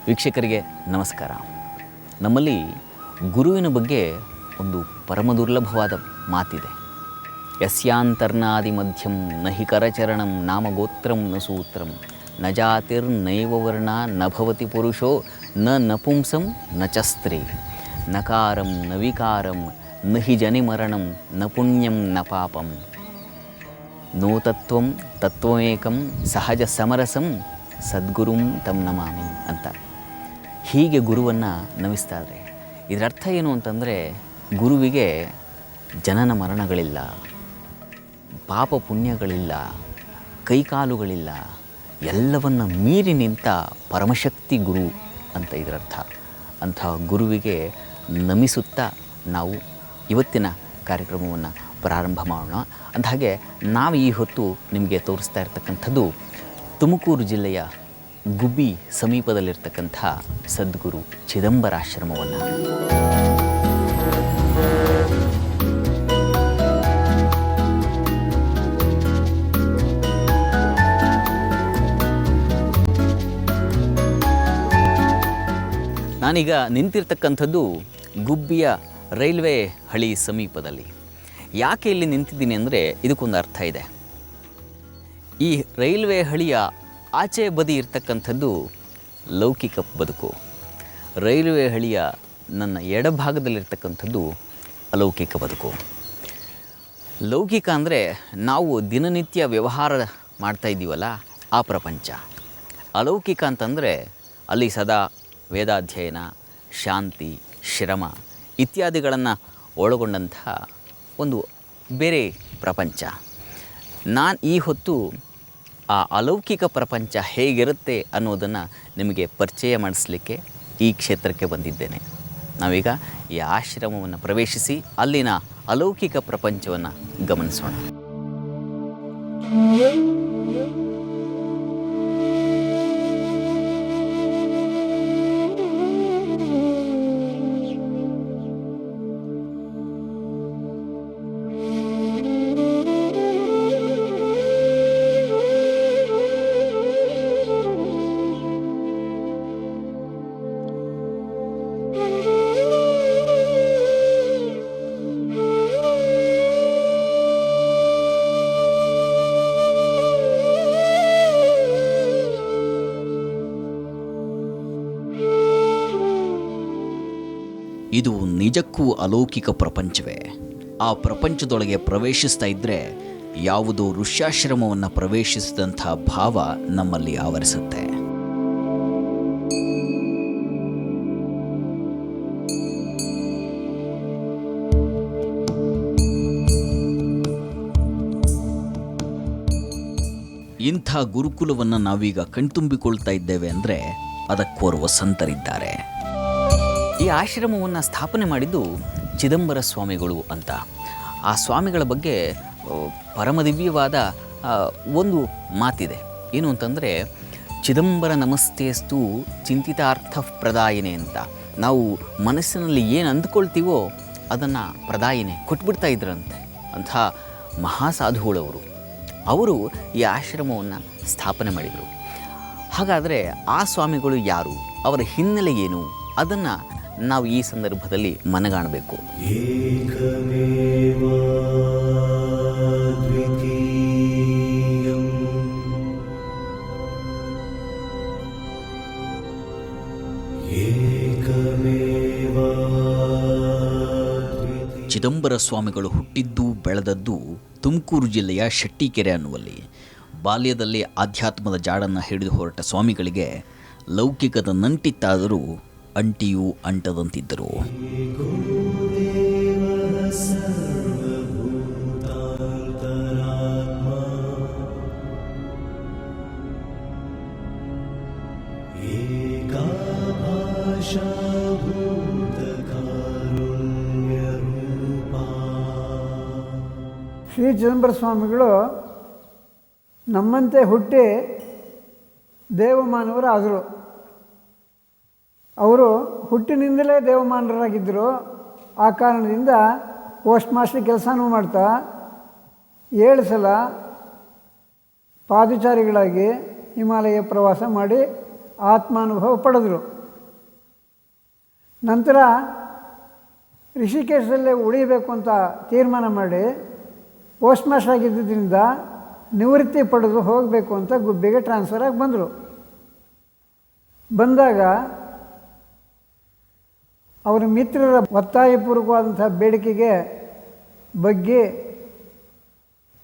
ವೀಕ್ಷಕರಿಗೆ ನಮಸ್ಕಾರ. ನಮ್ಮಲ್ಲಿ ಗುರುವಿನ ಬಗ್ಗೆ ಒಂದು ಪರಮ ದುರ್ಲಭವಾದ ಮಾತಿದೆ. ಯಸ್ಯಾಂತರ್ನಾದಿ ಮಧ್ಯಂ ನಹಿ ಕರಚರಣಂ ನಾಮಗೋತ್ರಂ ನ ಸೂತ್ರಂ ನ ಜಾತಿರ್ನೈವ ವರ್ಣ ನ ಭವತಿ ಪುರುಷೋ ನ ನಪುಂಸಂ ನ ಚ ಸ್ತ್ರೀ ನಕಾರಂ ನ ವಿಕಾರಂ ನ ಹಿ ಜನಿಮರಣಂ ನ ಪುಣ್ಯಂ ನ ಪಾಪಂ ನೋ ತತ್ವಂ ತತ್ವಮೇಕಂ ಸಹಜ ಸಮರಸಂ ಸದ್ಗುರುಂ ತಂ ನಮಾಮಿ ಅಂತ ಹೀಗೆ ಗುರುವನ್ನು ನಮಿಸ್ತಾರೆ. ಇದರರ್ಥ ಏನು ಅಂತಂದರೆ, ಗುರುವಿಗೆ ಜನನ ಮರಣಗಳಿಲ್ಲ, ಪಾಪ ಪುಣ್ಯಗಳಿಲ್ಲ, ಕೈಕಾಲುಗಳಿಲ್ಲ, ಎಲ್ಲವನ್ನು ಮೀರಿ ನಿಂತ ಪರಮಶಕ್ತಿ ಗುರು ಅಂತ ಇದರರ್ಥ. ಅಂಥ ಗುರುವಿಗೆ ನಮಿಸುತ್ತಾ ನಾವು ಇವತ್ತಿನ ಕಾರ್ಯಕ್ರಮವನ್ನು ಪ್ರಾರಂಭ ಮಾಡೋಣ. ಅಂದಹಾಗೆ ನಾವು ಈ ಹೊತ್ತು ನಿಮಗೆ ತೋರಿಸ್ತಾ ಇರ್ತಕ್ಕಂಥದ್ದು ತುಮಕೂರು ಜಿಲ್ಲೆಯ ಗುಬ್ಬಿ ಸಮೀಪದಲ್ಲಿರ್ತಕ್ಕಂಥ ಸದ್ಗುರು ಚಿದಂಬರಾಶ್ರಮವನ್ನು. ನಾನೀಗ ನಿಂತಿರ್ತಕ್ಕಂಥದ್ದು ಗುಬ್ಬಿಯ ರೈಲ್ವೆ ಹಳಿ ಸಮೀಪದಲ್ಲಿ. ಯಾಕೆ ಇಲ್ಲಿ ನಿಂತಿದ್ದೀನಿ ಅಂದರೆ ಇದಕ್ಕೊಂದು ಅರ್ಥ ಇದೆ. ಈ ರೈಲ್ವೆ ಹಳಿಯ ಆಚೆ ಬದಿ ಇರ್ತಕ್ಕಂಥದ್ದು ಲೌಕಿಕ ಬದುಕು, ರೈಲ್ವೆ ಹಳಿಯ ನನ್ನ ಎಡಭಾಗದಲ್ಲಿರ್ತಕ್ಕಂಥದ್ದು ಅಲೌಕಿಕ ಬದುಕು. ಲೌಕಿಕ ಅಂದರೆ ನಾವು ದಿನನಿತ್ಯ ವ್ಯವಹಾರ ಮಾಡ್ತಾ ಇದ್ದೀವಲ್ಲ, ಆ ಪ್ರಪಂಚ. ಅಲೌಕಿಕ ಅಂತಂದರೆ ಅಲ್ಲಿ ಸದಾ ವೇದಾಧ್ಯಯನ, ಶಾಂತಿ, ಶ್ರಮ ಇತ್ಯಾದಿಗಳನ್ನು ಒಳಗೊಂಡಂತಹ ಒಂದು ಬೇರೆ ಪ್ರಪಂಚ. ನಾನು ಈ ಹೊತ್ತು ಆ ಅಲೌಕಿಕ ಪ್ರಪಂಚ ಹೇಗಿರುತ್ತೆ ಅನ್ನೋದನ್ನು ನಿಮಗೆ ಪರಿಚಯ ಮಾಡಿಸಲಿಕ್ಕೆ ಈ ಕ್ಷೇತ್ರಕ್ಕೆ ಬಂದಿದ್ದೇನೆ. ನಾವೀಗ ಈ ಆಶ್ರಮವನ್ನು ಪ್ರವೇಶಿಸಿ ಅಲ್ಲಿನ ಅಲೌಕಿಕ ಪ್ರಪಂಚವನ್ನು ಗಮನಿಸೋಣ. ಇದು ನಿಜಕ್ಕೂ ಅಲೌಕಿಕ ಪ್ರಪಂಚವೇ. ಆ ಪ್ರಪಂಚದೊಳಗೆ ಪ್ರವೇಶಿಸ್ತಾ ಇದ್ದರೆ ಯಾವುದೋ ಋಷ್ಯಾಶ್ರಮವನ್ನು ಪ್ರವೇಶಿಸಿದಂಥ ಭಾವ ನಮ್ಮಲ್ಲಿ ಆವರಿಸುತ್ತೆ. ಇಂಥ ಗುರುಕುಲವನ್ನು ನಾವೀಗ ಕಣ್ತುಂಬಿಕೊಳ್ತಾ ಇದ್ದೇವೆ ಅಂದರೆ ಅದಕ್ಕೋರ್ವ ಸಂತರಿದ್ದಾರೆ. ಈ ಆಶ್ರಮವನ್ನು ಸ್ಥಾಪನೆ ಮಾಡಿದ್ದು ಚಿದಂಬರ ಸ್ವಾಮಿಗಳು ಅಂತ. ಆ ಸ್ವಾಮಿಗಳ ಬಗ್ಗೆ ಪರಮದಿವ್ಯವಾದ ಒಂದು ಮಾತಿದೆ. ಏನು ಅಂತಂದರೆ, ಚಿದಂಬರ ನಮಸ್ತೇಸ್ತು ಚಿಂತಿತಾರ್ಥ ಪ್ರದಾಯಿನಿ ಅಂತ. ನಾವು ಮನಸ್ಸಿನಲ್ಲಿ ಏನು ಅಂದ್ಕೊಳ್ತೀವೋ ಅದನ್ನು ಪ್ರದಾಯಿನಿ ಕೊಟ್ಬಿಡ್ತಾ ಇದ್ರಂತೆ. ಅಂಥ ಮಹಾಸಾಧುಗಳವರು ಅವರು ಈ ಆಶ್ರಮವನ್ನು ಸ್ಥಾಪನೆ ಮಾಡಿದರು. ಹಾಗಾದರೆ ಆ ಸ್ವಾಮಿಗಳು ಯಾರು, ಅವರ ಹಿನ್ನೆಲೆ ಏನು, ಅದನ್ನು ನಾವು ಈ ಸಂದರ್ಭದಲ್ಲಿ ಮನಗಾಣಬೇಕು. ಚಿದಂಬರ ಸ್ವಾಮಿಗಳು ಹುಟ್ಟಿದ್ದು ಬೆಳೆದದ್ದು ತುಮಕೂರು ಜಿಲ್ಲೆಯ ಶೆಟ್ಟಿಕೆರೆ ಅನ್ನುವಲ್ಲಿ. ಬಾಲ್ಯದಲ್ಲಿ ಆಧ್ಯಾತ್ಮದ ಜಾಡನ್ನು ಹಿಡಿದು ಹೊರಟ ಸ್ವಾಮಿಗಳಿಗೆ ಲೌಕಿಕದ ನಂಟಿತ್ತಾದರೂ ಅಂಟಿಯೂ ಅಂಟದಂತಿದ್ದರು. ಶ್ರೀ ಚಿದಂಬರ ಸ್ವಾಮಿಗಳು ನಮ್ಮಂತೆ ಹುಟ್ಟಿ ದೇವಮಾನವರಾದರು. ಅವರು ಹುಟ್ಟಿನಿಂದಲೇ ದೇವಮಾನರಾಗಿದ್ದರು. ಆ ಕಾರಣದಿಂದ ಪೋಸ್ಟ್ ಮಾಸ್ಟರ್ ಕೆಲಸನೂ ಮಾಡ್ತಾ 7 ಸಲ ಪಾದಚಾರಿಗಳಾಗಿ ಹಿಮಾಲಯ ಪ್ರವಾಸ ಮಾಡಿ ಆತ್ಮಾನುಭವ ಪಡೆದರು. ನಂತರ ಋಷಿಕೇಶದಲ್ಲೇ ಉಳಿಬೇಕು ಅಂತ ತೀರ್ಮಾನ ಮಾಡಿ ಪೋಸ್ಟ್ ಮಾಸ್ಟರ್ ಆಗಿದ್ದರಿಂದ ನಿವೃತ್ತಿ ಪಡೆದು ಹೋಗಬೇಕು ಅಂತ ಗುಬ್ಬಿಗೆ ಟ್ರಾನ್ಸ್ಫರ್ ಆಗಿ ಬಂದರು. ಬಂದಾಗ ಅವರ ಮಿತ್ರರ ಒತ್ತಾಯಪೂರ್ವಕವಾದಂಥ ಬೇಡಿಕೆಗೆ ಬಗ್ಗೆ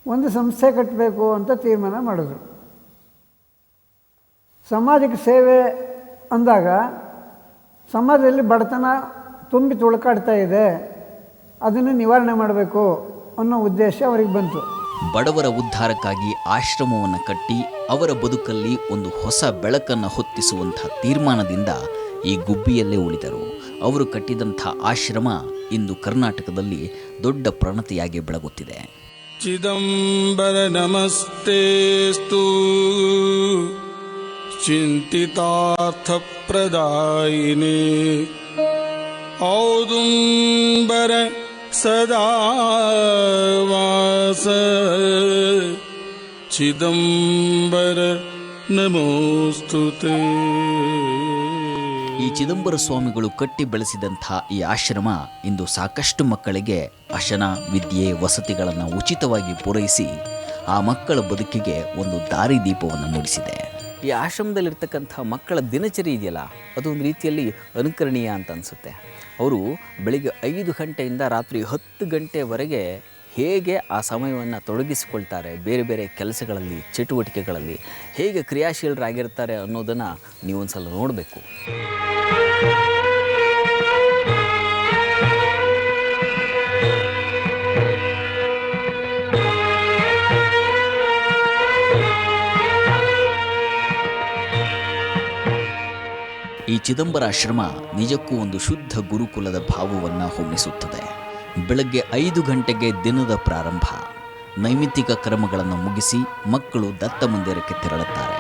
ಒಂದು ಸಂಸ್ಥೆ ಕಟ್ಟಬೇಕು ಅಂತ ತೀರ್ಮಾನ ಮಾಡಿದ್ರು. ಸಮಾಜಕ್ಕೆ ಸೇವೆ ಅಂದಾಗ ಸಮಾಜದಲ್ಲಿ ಬಡತನ ತುಂಬಿ ತುಳುಕಾಡ್ತಾ ಇದೆ, ಅದನ್ನು ನಿವಾರಣೆ ಮಾಡಬೇಕು ಅನ್ನೋ ಉದ್ದೇಶ ಅವರಿಗೆ ಬಂತು. ಬಡವರ ಉದ್ಧಾರಕ್ಕಾಗಿ ಆಶ್ರಮವನ್ನು ಕಟ್ಟಿ ಅವರ ಬದುಕಲ್ಲಿ ಒಂದು ಹೊಸ ಬೆಳಕನ್ನು ಹೊತ್ತಿಸುವಂಥ ತೀರ್ಮಾನದಿಂದ ಈ ಗುಬ್ಬಿಯಲ್ಲೇ ಉಳಿದರು. ಅವರು ಕಟ್ಟಿದಂಥ ಆಶ್ರಮ ಇಂದು ಕರ್ನಾಟಕದಲ್ಲಿ ದೊಡ್ಡ ಪ್ರಣತಿಯಾಗಿ ಬೆಳಗುತ್ತಿದೆ. ಚಿದಂಬರ ನಮಸ್ತೇಸ್ತು ಚಿಂತಿತಾರ್ಥ ಪ್ರದಾಯಿನೇ ಔದುಂಬರ ಸದಾ ವಾಸ ಚಿದಂಬರ ನಮೋಸ್ತುತೇ. ಈ ಚಿದಂಬರ ಸ್ವಾಮಿಗಳು ಕಟ್ಟಿ ಬೆಳೆಸಿದಂಥ ಈ ಆಶ್ರಮ ಇಂದು ಸಾಕಷ್ಟು ಮಕ್ಕಳಿಗೆ ಅಶನ, ವಿದ್ಯೆ, ವಸತಿಗಳನ್ನು ಉಚಿತವಾಗಿ ಪೂರೈಸಿ ಆ ಮಕ್ಕಳ ಬದುಕಿಗೆ ಒಂದು ದಾರಿದೀಪವನ್ನು ಮೂಡಿಸಿದೆ. ಈ ಆಶ್ರಮದಲ್ಲಿರ್ತಕ್ಕಂಥ ಮಕ್ಕಳ ದಿನಚರಿ ಇದೆಯಲ್ಲ, ಅದೊಂದು ರೀತಿಯಲ್ಲಿ ಅನುಕರಣೀಯ ಅಂತ ಅನಿಸುತ್ತೆ. ಅವರು ಬೆಳಿಗ್ಗೆ 5 ಗಂಟೆಯಿಂದ ರಾತ್ರಿ 10 ಗಂಟೆವರೆಗೆ ಹೇಗೆ ಆ ಸಮಯವನ್ನು ತೊಡಗಿಸಿಕೊಳ್ತಾರೆ, ಬೇರೆ ಬೇರೆ ಕೆಲಸಗಳಲ್ಲಿ, ಚಟುವಟಿಕೆಗಳಲ್ಲಿ ಹೇಗೆ ಕ್ರಿಯಾಶೀಲರಾಗಿರ್ತಾರೆ ಅನ್ನೋದನ್ನು ನೀವೊಂದ್ಸಲ ನೋಡಬೇಕು. ಈ ಚಿದಂಬರ ಆಶ್ರಮ ನಿಜಕ್ಕೂ ಒಂದು ಶುದ್ಧ ಗುರುಕುಲದ ಭಾವವನ್ನು ಹೊಮ್ಮಿಸುತ್ತದೆ. ಬೆಳಗ್ಗೆ 5 ಗಂಟೆಗೆ ದಿನದ ಪ್ರಾರಂಭ. ನೈಮಿತ್ತಿಕ ಕರ್ಮಗಳನ್ನು ಮುಗಿಸಿ ಮಕ್ಕಳು ದತ್ತ ಮಂದಿರಕ್ಕೆ ತೆರಳುತ್ತಾರೆ.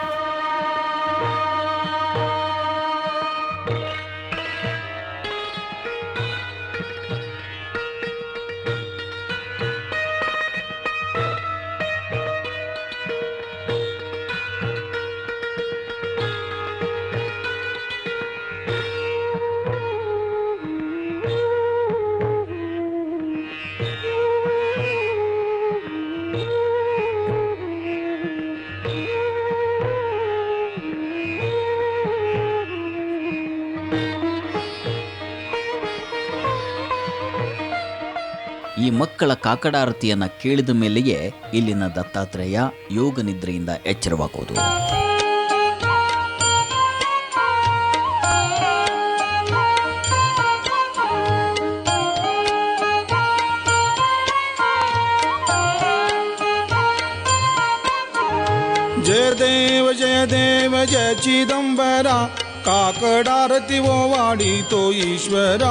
ಈ ಮಕ್ಕಳ ಕಾಕಡಾರತಿಯನ್ನು ಕೇಳಿದ ಮೇಲೆಯೇ ಇಲ್ಲಿನ ದತ್ತಾತ್ರೇಯ ಯೋಗ ನಿದ್ರೆಯಿಂದ ಎಚ್ಚರವಾಗುವುದು. ಜಯ ದೇವ ಜಯ ದೇವ ಜಯ ಚಿದಂಬರ ಕಾಕಡಾರತಿ ಓ ವಾಡಿತೋ ಈಶ್ವರ.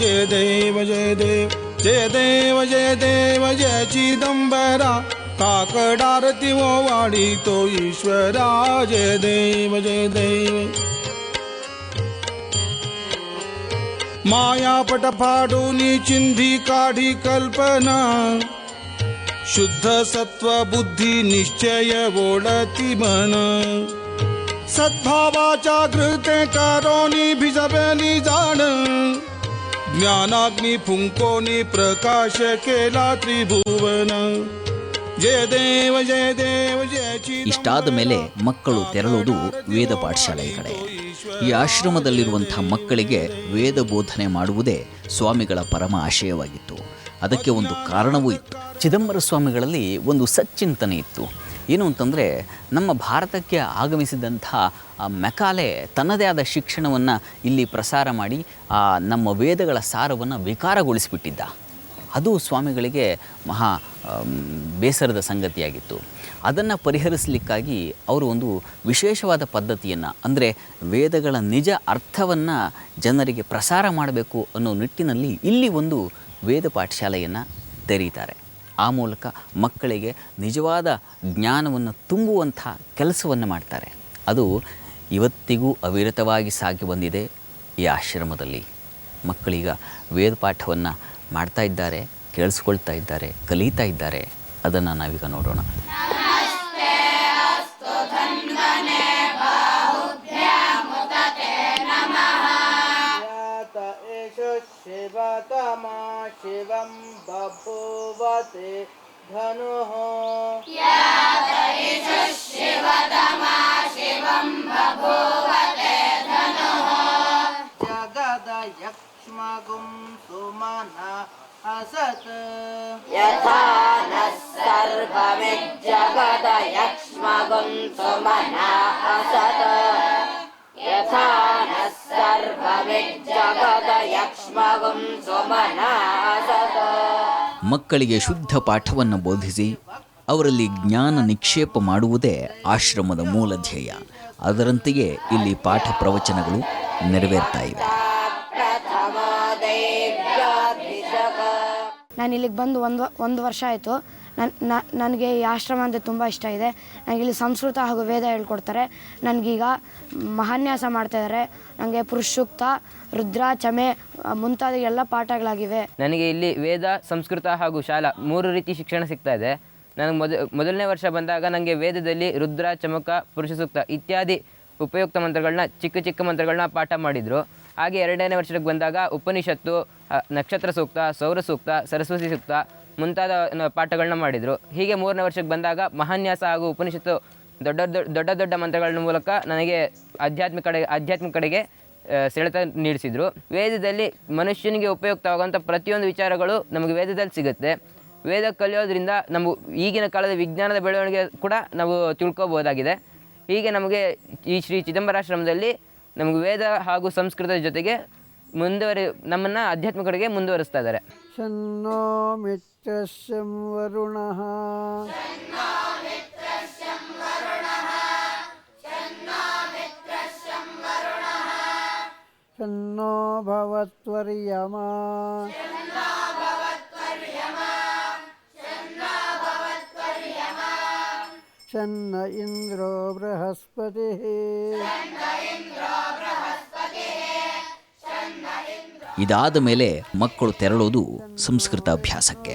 ಜಯ ದೇವ ಜಯ ದೇವ ಜಯ ದೇವ ಜಯ ದೇವ ಜಯ ಚಿದಂಬರ ಕಾಕಡಾರತಿ ಓ ವಾಡಿತೋ ಈಶ್ವರ. ಜಯ ದೇವ ಜಯ ದೇವ. ಮಾಯಾಪಟ फाडूनी चिंधी काढी कल्पना शुद्ध सत्व बुद्धी निश्चय ओळती मन. सद्भावाच्या घृते करोनी भिजवली जाण ज्ञानाग्नी फुंकोनी प्रकाश केला त्रिभुवन. ಜಯ ದೇವ ಜಯ ದೇವ ಜಯ. ಇಷ್ಟಾದ ಮೇಲೆ ಮಕ್ಕಳು ತೆರಳುವುದು ವೇದ ಪಾಠಶಾಲೆಯ ಕಡೆ. ಈ ಆಶ್ರಮದಲ್ಲಿರುವಂಥ ಮಕ್ಕಳಿಗೆ ವೇದ ಬೋಧನೆ ಮಾಡುವುದೇ ಸ್ವಾಮಿಗಳ ಪರಮ ಆಶಯವಾಗಿತ್ತು. ಅದಕ್ಕೆ ಒಂದು ಕಾರಣವೂ ಇತ್ತು. ಚಿದಂಬರ ಸ್ವಾಮಿಗಳಲ್ಲಿ ಒಂದು ಸಚ್ಚಿಂತನೆ ಇತ್ತು. ಏನು ಅಂತಂದರೆ, ನಮ್ಮ ಭಾರತಕ್ಕೆ ಆಗಮಿಸಿದಂಥ ಮೆಕಾಲೆ ತನ್ನದೇ ಆದ ಶಿಕ್ಷಣವನ್ನು ಇಲ್ಲಿ ಪ್ರಸಾರ ಮಾಡಿ ನಮ್ಮ ವೇದಗಳ ಸಾರವನ್ನು ವಿಕಾರಗೊಳಿಸಿಬಿಟ್ಟಿದ್ದ. ಅದು ಸ್ವಾಮಿಗಳಿಗೆ ಮಹಾ ಬೇಸರದ ಸಂಗತಿಯಾಗಿತ್ತು. ಅದನ್ನು ಪರಿಹರಿಸಲಿಕ್ಕಾಗಿ ಅವರು ಒಂದು ವಿಶೇಷವಾದ ಪದ್ಧತಿಯನ್ನು, ಅಂದರೆ ವೇದಗಳ ನಿಜ ಅರ್ಥವನ್ನು ಜನರಿಗೆ ಪ್ರಸಾರ ಮಾಡಬೇಕು ಅನ್ನೋ ನಿಟ್ಟಿನಲ್ಲಿ ಇಲ್ಲಿ ಒಂದು ವೇದ ಪಾಠಶಾಲೆಯನ್ನು ತೆರೀತಾರೆ. ಆ ಮೂಲಕ ಮಕ್ಕಳಿಗೆ ನಿಜವಾದ ಜ್ಞಾನವನ್ನು ತುಂಬುವಂಥ ಕೆಲಸವನ್ನು ಮಾಡ್ತಾರೆ. ಅದು ಇವತ್ತಿಗೂ ಅವಿರತವಾಗಿ ಸಾಗಿ ಬಂದಿದೆ ಈ ಆಶ್ರಮದಲ್ಲಿ. ಮಕ್ಕಳೀಗ ವೇದ ಪಾಠವನ್ನು ಮಾಡ್ತಾ ಇದ್ದಾರೆ, ಕೇಳಿಸ್ಕೊಳ್ತಾ ಇದ್ದಾರೆ, ಕಲಿತಾ ಇದ್ದಾರೆ. ಅದನ್ನು ನಾವೀಗ ನೋಡೋಣ. ಬಭೂವತೆ ಧನುಃ ಜಗದಯಕ್ಷ್ಮಗುಂ ಸುಮನ ಅಸತ್ ಯಥಾ ನಃ ಸರ್ವಮಿಜ್ಜಗದಯಕ್ಷ್ಮಗುಂ ಸುಮನಾ ಅಸತ್ ಯಥಾ ನಃ ಸರ್ವಮಿಜ್ಜಗದಯಕ್ಷ್ಮಗುಂ ಸುಮನಾ ಅಸತ್. ಮಕ್ಕಳಿಗೆ ಶುದ್ಧ ಪಾಠವನ್ನು ಬೋಧಿಸಿ ಅವರಲ್ಲಿ ಜ್ಞಾನ ನಿಕ್ಷೇಪ ಮಾಡುವುದೇ ಆಶ್ರಮದ ಮೂಲ ಧ್ಯೇಯ. ಅದರಂತೆಯೇ ಇಲ್ಲಿ ಪಾಠ ಪ್ರವಚನಗಳು ನೆರವೇರ್ತಾ ಇವೆ. ನಾನು ಇಲ್ಲಿಗೆ ಬಂದು ಒಂದು ವರ್ಷ ಆಯಿತು. ನನಗೆ ಈ ಆಶ್ರಮ ಅಂದರೆ ತುಂಬ ಇಷ್ಟ ಇದೆ. ನನಗೆ ಇಲ್ಲಿ ಸಂಸ್ಕೃತ ಹಾಗೂ ವೇದ ಹೇಳ್ಕೊಡ್ತಾರೆ. ನನಗೀಗ ಮಹಾನ್ಯಾಸ ಮಾಡ್ತಾಯಿದ್ದಾರೆ. ನನಗೆ ಪುರುಷ ಸೂಕ್ತ, ರುದ್ರ, ಚಮೆ ಮುಂತಾದ ಎಲ್ಲ ಪಾಠಗಳಾಗಿವೆ. ನನಗೆ ಇಲ್ಲಿ ವೇದ, ಸಂಸ್ಕೃತ ಹಾಗೂ ಶಾಲಾ 3 ರೀತಿ ಶಿಕ್ಷಣ ಸಿಗ್ತಾ ಇದೆ. ನನಗೆ ಮೊದಲನೇ ವರ್ಷ ಬಂದಾಗ ನನಗೆ ವೇದದಲ್ಲಿ ರುದ್ರ, ಚಮಕ, ಪುರುಷ ಸೂಕ್ತ ಇತ್ಯಾದಿ ಉಪಯುಕ್ತ ಮಂತ್ರಗಳನ್ನ ಚಿಕ್ಕ ಮಂತ್ರಗಳನ್ನ ಪಾಠ ಮಾಡಿದರು. ಹಾಗೆ 2ನೇ ವರ್ಷಕ್ಕೆ ಬಂದಾಗ ಉಪನಿಷತ್ತು, ನಕ್ಷತ್ರ ಸೂಕ್ತ, ಸೌರ ಸೂಕ್ತ, ಸರಸ್ವತಿ ಸೂಕ್ತ ಮುಂತಾದ ಪಾಠಗಳನ್ನ ಮಾಡಿದರು. ಹೀಗೆ 3ನೇ ವರ್ಷಕ್ಕೆ ಬಂದಾಗ ಮಹಾನ್ಯಾಸ ಹಾಗೂ ಉಪನಿಷತ್ತು ದೊಡ್ಡ ಮಂತ್ರಗಳ ಮೂಲಕ ನನಗೆ ಆಧ್ಯಾತ್ಮಿಕ ಕಡೆಗೆ ಸೆಳೆತ ನೀಡಿಸಿದರು. ವೇದದಲ್ಲಿ ಮನುಷ್ಯನಿಗೆ ಉಪಯುಕ್ತವಾಗುವಂಥ ಪ್ರತಿಯೊಂದು ವಿಚಾರಗಳು ನಮಗೆ ವೇದದಲ್ಲಿ ಸಿಗುತ್ತೆ. ವೇದ ಕಲಿಯೋದ್ರಿಂದ ನಮ್ಮ ಈಗಿನ ಕಾಲದ ವಿಜ್ಞಾನದ ಬೆಳವಣಿಗೆ ಕೂಡ ನಾವು ತಿಳ್ಕೊಬೋದಾಗಿದೆ. ಹೀಗೆ ನಮಗೆ ಈ ಶ್ರೀ ಚಿದಂಬರಾಶ್ರಮದಲ್ಲಿ ನಮಗೆ ವೇದ ಹಾಗೂ ಸಂಸ್ಕೃತದ ಜೊತೆಗೆ ನಮ್ಮನ್ನು ಆಧ್ಯಾತ್ಮಿಕ ಕಡೆಗೆ ಮುಂದುವರಿಸ್ತಾ ಇದ್ದಾರೆ. ಶನ್ನೋ ಮಿತ್ರಸ್ಯಂ ವರುಣಃ ಶನ್ನೋ ಭವತ್ವರ್ಯಮಾ ಶನ್ನ ಇಂದ್ರೋ ಬೃಹಸ್ಪತಿಃ. ಇದಾದ ಮೇಲೆ ಮಕ್ಕಳು ತೆರಳೋದು ಸಂಸ್ಕೃತ ಅಭ್ಯಾಸಕ್ಕೆ.